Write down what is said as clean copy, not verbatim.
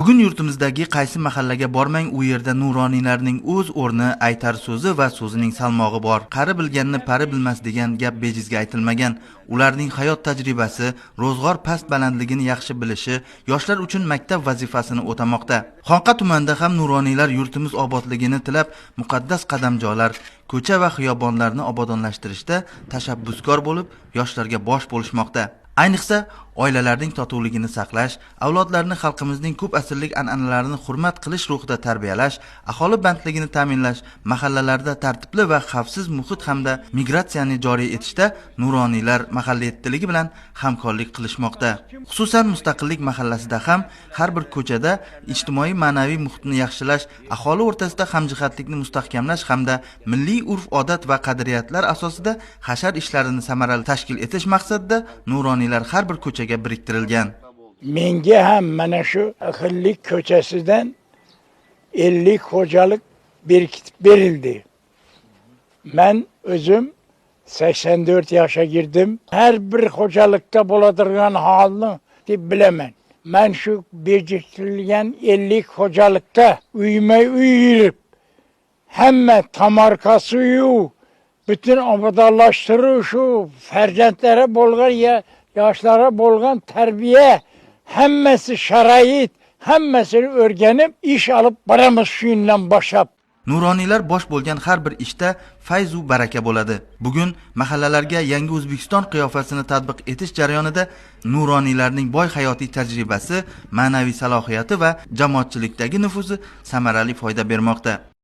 Bugun yurtimizdagi qaysi mahallaga bormang, u yerda nuroniylarning o'z o'rni, aytar so'zi va so'zining salmog'i bor. Qari bilganni pari bilmas degan gap bejizga aytilmagan. Ularning hayot tajribasi, ro'zg'or past balandligini yaxshi bilishi yoshlar uchun maktab vazifasini o'tamoqda. Xonqa tumanida ham nuroniylar yurtimiz obodligini tilab, muqaddas qadamjolar, ko'cha va xiyobonlarni obodonlashtirishda tashabbuskor bo'lib, yoshlarga bosh bo'lishmoqda. Ayniqsa, oilalarning totuvligini saqlash, avlodlarni xalqimizning ko'p asrlik an'analarini hurmat qilish ruhida tarbiyalash, aholi bandligini ta'minlash, mahallalarda tartibli va xavfsiz muhit hamda migratsiyani joriy etishda nuroniylar mahalla yettiligi bilan hamkorlik qilishmoqda. Xususan Mustaqillik mahallasida ham har bir ko'chada ijtimoiy ma'naviy muhitni yaxshilash, aholi o'rtasida hamjihatlikni mustahkamlash hamda milliy urf-odat va qadriyatlar asosida hashar ishlarini samarali tashkil etish maqsadida nuroniylar har bir ko'chaga biriktirilgan. Menga ham mana shu Ahillik ko'chasidan 50 xo'jalik berkitib berildi. Men o'zim 84 yoshga girdim. Har bir xo'jalikda bo'ladigan holni deb bilaman. Men shu berkitirilgan 50 xo'jalikda uyma-uy yurib, hamma tomorqasi-yu, bütün obodonlashtirish, shu farzandlari bo'lgan yoshlara bo'lgan tarbiya, hammasi sharoit, hammasini o'rganib, ish olib boramiz shundan boshlab. Nuroniylar bosh bo'lgan har bir ishda fayz va baraka bo'ladi. Bugun mahallalarga yangi O'zbekiston qiyofasini tatbiq etish jarayonida nuroniylarning boy hayotiy tajribasi, ma'naviy salohiyati va jamoatchilikdagi nufuzi samarali foyda bermoqda.